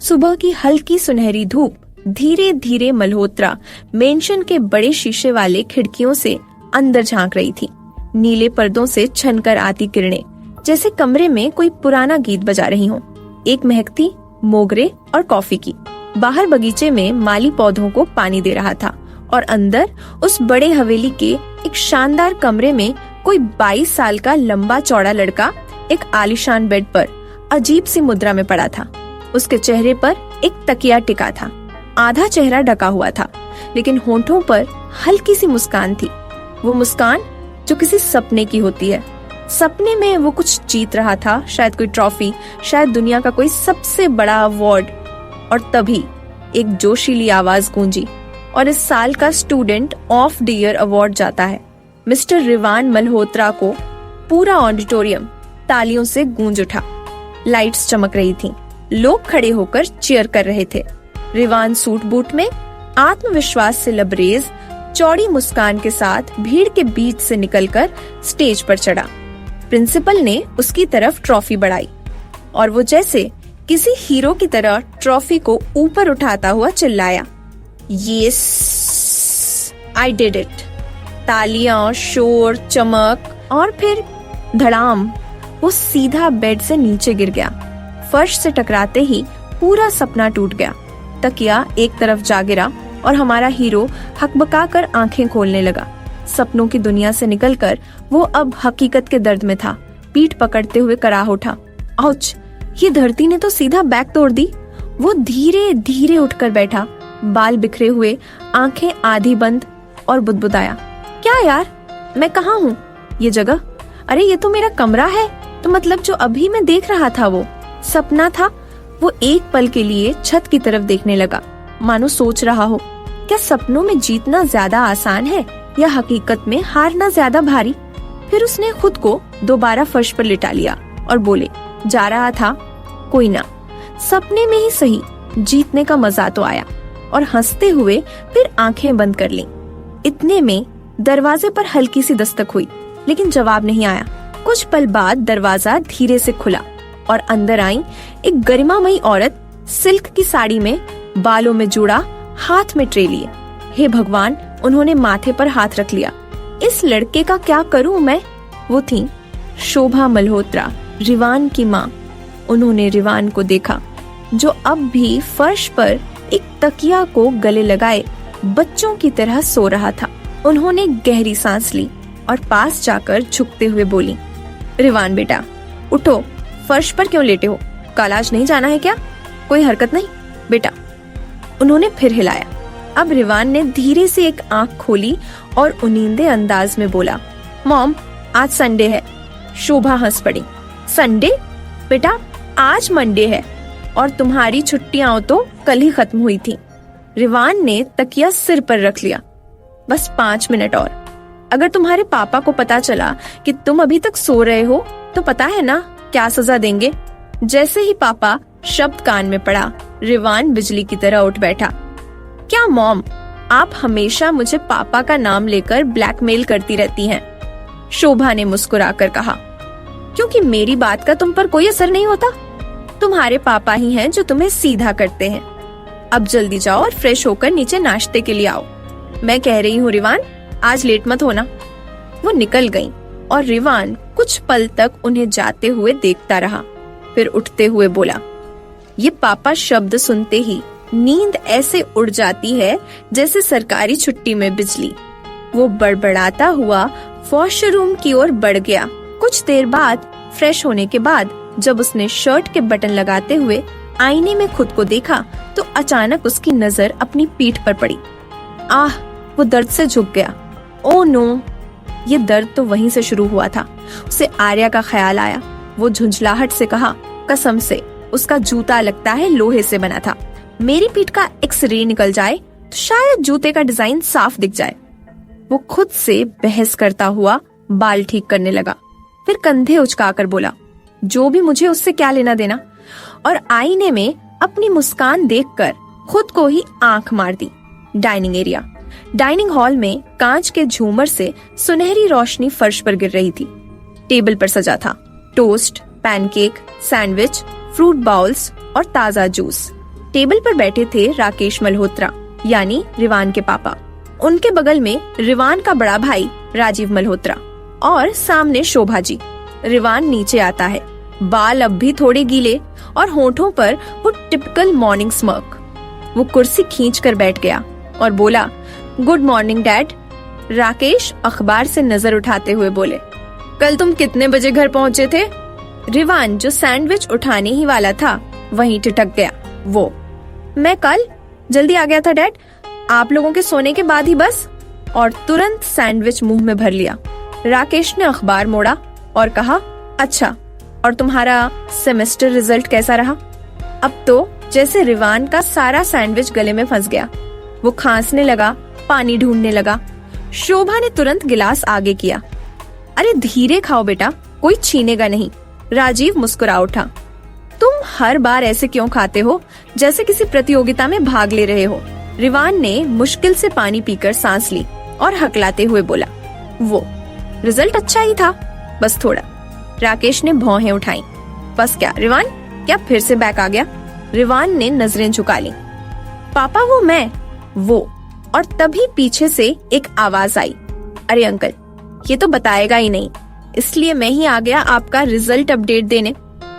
सुबह की हल्की सुनहरी धूप धीरे धीरे मल्होत्रा मेंशन के बड़े शीशे वाले खिड़कियों से अंदर झांक रही थी। नीले पर्दों से छनकर आती किरणें जैसे कमरे में कोई पुराना गीत बजा रही हों। एक महकती मोगरे और कॉफी की। बाहर बगीचे में माली पौधों को पानी दे रहा था और अंदर उस बड़े हवेली के एक शानदार कमरे में कोई 22 साल का लंबा चौड़ा लड़का एक आलीशान बेड पर अजीब सी मुद्रा में पड़ा था। उसके चेहरे पर एक तकिया टिका था। आधा चेहरा ढका हुआ था, लेकिन होंठों पर हल्की सी मुस्कान थी। वो मुस्कान जो किसी सपने की होती है। सपने में वो कुछ जीत रहा था, शायद कोई ट्रॉफी, शायद दुनिया का कोई सबसे बड़ा अवार्ड। और तभी एक जोशीली आवाज गूंजी और इस साल का student of the year award जाता है मिस्टर रिवान मल्होत्रा को। पूरा ऑडिटोरियम तालियों से गूंज उठा। लाइट्स चमक रही थीं। लोग खड़े होकर चीयर कर रहे थे। रिवान सूट बूट में आत्मविश्वास से लबरेज चौड़ी मुस्कान के साथ भीड़ के बीच से निकलकर स्टेज पर चढ़ा। प्रिंसिपल ने उसकी तरफ ट्रॉफी बढ़ाई और वो जैसे किसी हीरो की तरह ट्रॉफी को ऊपर उठाता हुआ चिल्लाया, यस आई डिड इट। तालियां, शोर, चमक और फिर धड़ाम, वो सीधा बेड से नीचे गिर गया। फर्श से टकराते ही पूरा सपना टूट गया। तकिया एक तरफ जा गिरा और हमारा हीरो हकबकाकर आंखें खोलने लगा। सपनों की दुनिया से निकलकर वो अब हकीकत के दर्द में था। पीठ पकड़ते हुए कराह उठा, आउच, ये धरती ने तो सीधा बैक तोड़ दी। वो धीरे धीरे उठकर बैठा, बाल बिखरे हुए, आंखें आधी बंद, और बुदबुदाया, क्या यार, मैं कहाँ हूँ? ये जगह, अरे ये तो मेरा कमरा है। तो मतलब जो अभी मैं देख रहा था वो सपना था। वो एक पल के लिए छत की तरफ देखने लगा, मानो सोच रहा हो, क्या सपनों में जीतना ज्यादा आसान है या हकीकत में हारना ज्यादा भारी? फिर उसने खुद को दोबारा फर्श पर लिटा लिया और बोले, जा रहा था, कोई ना, सपने में ही सही, जीतने का मजा तो आया। और हंसते हुए फिर आंखें बंद कर लीं। इतने में दरवाजे पर हल्की सी दस्तक हुई, लेकिन जवाब नहीं आया। कुछ पल बाद दरवाजा धीरे से खुला और अंदर आई एक गरिमामयी औरत, सिल्क की साड़ी में, बालों में जूड़ा, हाथ में ट्रे लिए। हे भगवान, उन्होंने माथे पर हाथ रख लिया। इस लड़के का क्या करूं मैं? वो थी शोभा मल्होत्रा, रिवान की माँ। उन्होंने रिवान को देखा, जो अब भी फर्श पर एक तकिया को गले लगाए बच्चों की तरह सो रहा था। उन्होंने गहरी सांस ली और पास जाकर झुकते हुए बोली, रिवान बेटा, उठो, फर्श पर क्यों लेटे हो? कल आज नहीं जाना है क्या? कोई हरकत नहीं बेटा। उन्होंने फिर हिलाया। अब रिवान ने धीरे से एक आंख खोली और उनींदे अंदाज में बोला, मॉम, आज संडे है। शोभा हंस पड़ी, संडे? बेटा, आज मंडे है और तुम्हारी छुट्टियां तो कल ही खत्म हुई थी। रिवान ने तकिया सिर पर रख लिया। बस 5 मिनट और। अगर तुम्हारे पापा को पता चला कि तुम अभी तक सो रहे हो तो पता है ना क्या सजा देंगे। जैसे ही पापा शब्द कान में पड़ा, रिवान बिजली की तरह उठ बैठा। क्या मॉम, आप हमेशा मुझे पापा का नाम लेकर ब्लैकमेल करती रहती हैं? शोभा ने मुस्कुराकर कहा, क्योंकि मेरी बात का तुम पर कोई असर नहीं होता। तुम्हारे पापा ही हैं जो तुम्हें सीधा करते हैं। अब जल्दी जाओ और फ्रेश होकर नीचे नाश्ते के लिए आओ। मैं कह रही हूँ रिवान, आज लेट मत होना। वो निकल गईं और रिवान कुछ पल तक उन्हें जाते हुए देखता रहा, फिर उठते हुए बोला, ये पापा शब्द सुनते ही नींद ऐसे उड़ जाती है जैसे सरकारी छुट्टी में बिजली। वो बड़बड़ाता हुआ वॉशरूम की ओर बढ़ गया। कुछ देर बाद फ्रेश होने के बाद जब उसने शर्ट के बटन लगाते हुए आईने में खुद को देखा तो अचानक उसकी नजर अपनी पीठ पर पड़ी। आह, वो दर्द से झुक गया। ओह नो, ये दर्द तो वहीं से शुरू हुआ था। उसे आर्या का ख्याल आया। वो झुंझलाहट से कहा, कसम से उसका जूता लगता है लोहे से बना था। मेरी पीठ का एक्सरे निकल जाए तो शायद जूते का डिजाइन साफ दिख जाए। वो खुद से बहस करता हुआ बाल ठीक करने लगा, फिर कंधे उचकाकर बोला, जो भी मुझे उससे क्या लेना देना। और आईने में अपनी मुस्कान देखकर खुद को ही आंख मार दी। डाइनिंग हॉल में कांच के झूमर से सुनहरी रोशनी फर्श पर गिर रही थी। टेबल पर सजा था toast, pancake, sandwich, fruit bowls और ताजा जूस। टेबल पर बैठे थे राकेश मल्होत्रा यानी रिवान के पापा। उनके बगल में रिवान का बड़ा भाई राजीव मल्होत्रा और सामने शोभा जी। रिवान नीचे आता है, बाल अब भी थोड़े गीले और होठों पर वो टिपिकल मॉर्निंग स्मर्क। वो कुर्सी खींच कर बैठ गया और बोला, गुड मॉर्निंग डैड। राकेश अखबार से नजर उठाते हुए बोले, कल तुम कितने बजे घर पहुँचे थे? रिवान जो सैंडविच उठाने ही वाला था वहीं ठिठक गया। वो, मैं कल जल्दी आ गया था डैड, आप लोगों के सोने के बाद ही बस, और तुरंत सैंडविच मुंह में भर लिया। राकेश ने अखबार मोड़ा और कहा, अच्छा, और तुम्हारा सेमेस्टर रिजल्ट कैसा रहा? अब तो जैसे रिवान का सारा सैंडविच गले में फंस गया। वो खांसने लगा, पानी ढूंढने लगा। शोभा ने तुरंत गिलास आगे किया। अरे धीरे खाओ बेटा, कोई छीनेगा नहीं। राजीव मुस्कुरा उठा। तुम हर बार ऐसे क्यों खाते हो, जैसे किसी प्रतियोगिता में भाग ले रहे हो? रिवान ने मुश्किल से पानी पीकर सांस ली और हकलाते हुए बोला, वो रिजल्ट अच्छा ही था, बस थोड़ा। राकेश ने भौहें उठाई। बस क्या रिवान, क्या फिर से बैक आ गया? रिवान ने नजरें झुका ली। पापा वो, और तभी पीछे से एक आवाज आई, अरे अंकल, ये तो बताएगा ही नहीं, इसलिए मैं ही आ गया आपका रिजल्ट अपडेट देने।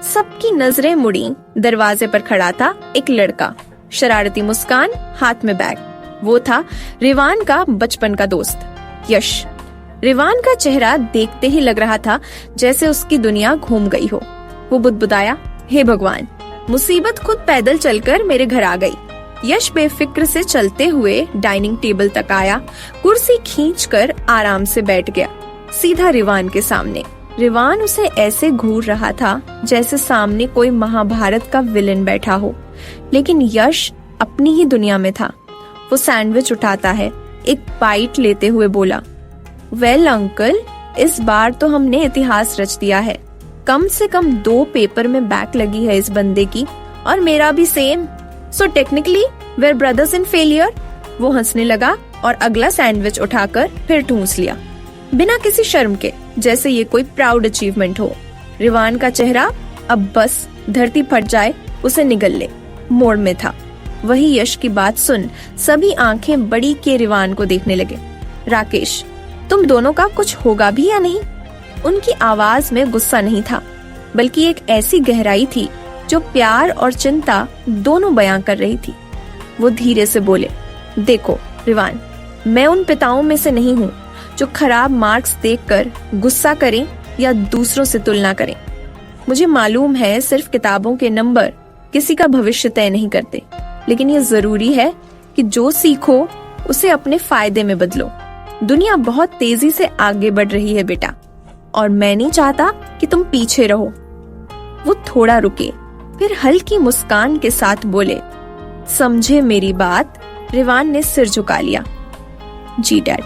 सबकी नजरें मुड़ी। दरवाजे पर खड़ा था एक लड़का, शरारती मुस्कान, हाथ में बैग। वो था रिवान का बचपन का दोस्त यश। रिवान का चेहरा देखते ही लग रहा था जैसे उसकी दुनिया घूम गई हो। वो बुदबुदाया, हे भगवान, मुसीबत खुद पैदल चलकर मेरे घर आ गई। यश बेफिक्र से चलते हुए डाइनिंग टेबल तक आया, कुर्सी खींचकर आराम से बैठ गया, सीधा रिवान के सामने। रिवान उसे ऐसे घूर रहा था जैसे सामने कोई महाभारत का विलेन बैठा हो, लेकिन यश अपनी ही दुनिया में था। वो सैंडविच उठाता है, एक बाइट लेते हुए बोला, वेल अंकल, इस बार तो हमने इतिहास रच दिया है। कम से कम 2 पेपर में बैक लगी है इस बंदे की, और मेरा भी same. So technically we're brothers in failure। वो हंसने लगा और अगला सैंडविच उठाकर फिर ठूंस लिया, बिना किसी शर्म के, जैसे ये कोई प्राउड अचीवमेंट हो। रिवान का चेहरा अब बस धरती फट जाए उसे निगल ले मोड़ में था। वही यश की बात सुन सभी आंखें बड़ी के रिवान को देखने लगे। राकेश, तुम दोनों का कुछ होगा भी या नहीं? उनकी आवाज में गुस्सा नहीं था, बल्कि एक ऐसी गहराई थी जो प्यार और चिंता दोनों बयां कर रही थी। वो धीरे से बोले, देखो रिवान, मैं उन पिताओं में से नहीं हूँ जो खराब मार्क्स देखकर गुस्सा करें या दूसरों से तुलना करें। मुझे मालूम है सिर्फ किताबों के नंबर किसी का भविष्य तय नहीं करते, लेकिन ये जरूरी है कि जो सीखो उसे अपने फायदे में बदलो। दुनिया बहुत तेजी से आगे बढ़ रही है बेटा, और मैं नहीं चाहता कि तुम पीछे रहो। वो थोड़ा रुके, फिर हल्की मुस्कान के साथ बोले, समझे मेरी बात? रिवान ने सिर झुका लिया। जी डैड।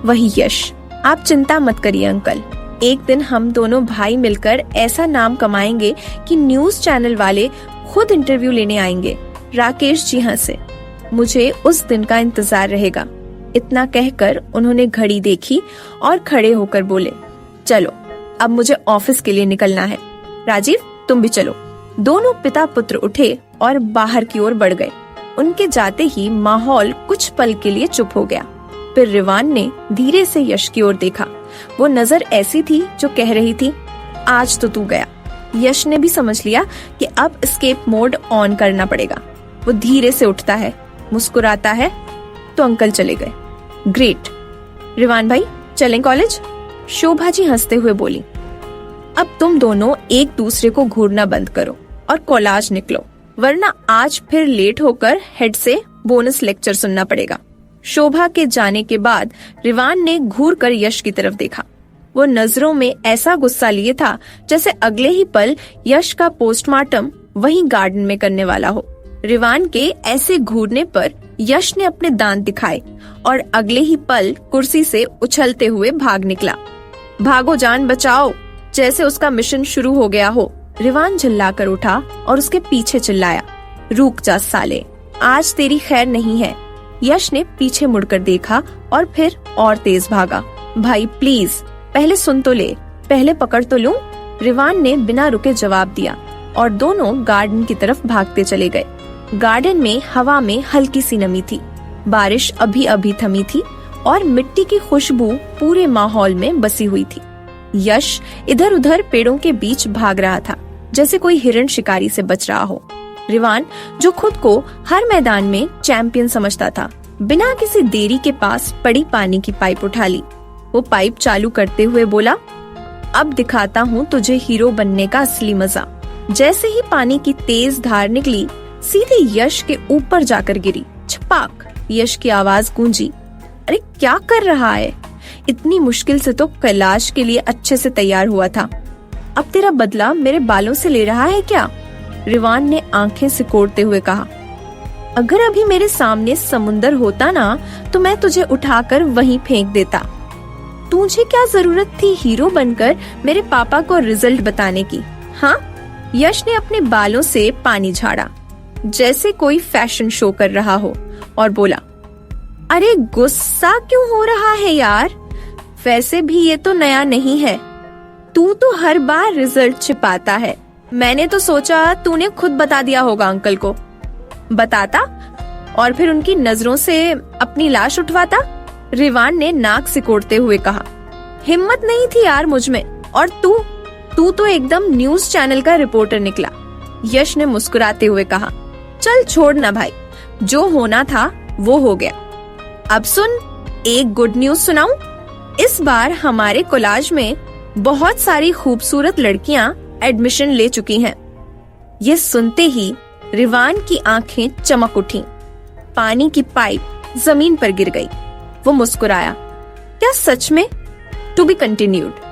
वही यश, आप चिंता मत करिए अंकल, एक दिन हम दोनों भाई मिलकर ऐसा नाम कमाएंगे कि न्यूज चैनल वाले खुद इंटरव्यू लेने आएंगे। राकेश जी हंसे, मुझे उस दिन का इंतजार रहेगा। इतना कहकर उन्होंने घड़ी देखी और खड़े होकर बोले, चलो अब मुझे ऑफिस के लिए निकलना है। राजीव, तुम भी चलो। दोनों पिता पुत्र उठे और बाहर की ओर बढ़ गए। उनके जाते ही माहौल कुछ पल के लिए चुप हो गया। फिर रिवान ने धीरे से यश की ओर देखा। वो नजर ऐसी थी जो कह रही थी, आज तो तू गया। यश ने भी समझ लिया कि अब एस्केप मोड ऑन करना पड़ेगा। वो धीरे से उठता है, मुस्कुराता है, तो अंकल चले गए। ग्रेट। रिवान भाई, चलें कॉलेज? शोभा जी हंसते हुए बोली, अब तुम दोनों एक दूसरे को घूरना बंद करो और कॉलेज निकलो, वरना आज फिर लेट होकर हेड से बोनस लेक्चर सुनना पड़ेगा। शोभा के जाने के बाद रिवान ने घूर कर यश की तरफ देखा। वो नजरों में ऐसा गुस्सा लिए था जैसे अगले ही पल यश का पोस्टमार्टम वहीं गार्डन में करने वाला हो। रिवान के ऐसे घूरने पर यश ने अपने दांत दिखाए और अगले ही पल कुर्सी से उछलते हुए भाग निकला। भागो, जान बचाओ, जैसे उसका मिशन शुरू हो गया हो। रिवान झल्लाकर उठा और उसके पीछे चिल्लाया, रुक जा साले, आज तेरी खैर नहीं है। यश ने पीछे मुड़कर देखा और फिर और तेज भागा। भाई प्लीज, पहले सुन तो ले, पहले पकड़ तो लूं। रिवान ने बिना रुके जवाब दिया और दोनों गार्डन की तरफ भागते चले गए। गार्डन में हवा में हल्की सी नमी थी, बारिश अभी अभी थमी थी और मिट्टी की खुशबू पूरे माहौल में बसी हुई थी। यश इधर उधर पेड़ों के बीच भाग रहा था, जैसे कोई हिरण शिकारी से बच रहा हो। रिवान, जो खुद को हर मैदान में चैंपियन समझता था, बिना किसी देरी के पास पड़ी पानी की पाइप उठा ली। वो पाइप चालू करते हुए बोला, अब दिखाता हूँ तुझे हीरो बनने का असली मजा। जैसे ही पानी की तेज धार निकली, सीधे यश के ऊपर जाकर गिरी। छपाक, यश की आवाज गूंजी। अरे क्या कर रहा है? इतनी मुश्किल से तो कैलाश के लिए अच्छे से तैयार हुआ था, अब तेरा बदला मेरे बालों से ले रहा है क्या? रिवान ने आंखें सिकोड़ते हुए कहा। अगर अभी मेरे सामने समुंदर होता ना, तो मैं तुझे उठाकर वहीं फेंक देता। तुझे क्या जरूरत थी हीरो बनकर मेरे पापा को रिजल्ट बताने की? हाँ? यश ने अपने बालों से पानी झाड़ा, जैसे कोई फैशन शो कर रहा हो, और बोला, अरे गुस्सा क्यों हो रहा है यार? वैसे भी ये तो नया नहीं है, तू तो हर बार रिजल्ट छिपाता है। मैंने तो सोचा तूने खुद बता दिया होगा अंकल को। बताता और फिर उनकी नजरों से अपनी लाश उठवाता? रिवान ने नाक सिकोड़ते हुए कहा। हिम्मत नहीं थी यार मुझ में, और तू तो एकदम न्यूज चैनल का रिपोर्टर निकला। यश ने मुस्कुराते हुए कहा, चल छोड़ ना भाई, जो होना था वो हो गया। अब सुन, एक गुड न्यूज सुनाऊं? इस बार हमारे कॉलेज में बहुत सारी खूबसूरत लड़कियां एडमिशन ले चुकी हैं। ये सुनते ही रिवान की आंखें चमक उठी। पानी की पाइप जमीन पर गिर गई। वो मुस्कुराया। क्या सच में? To be continued.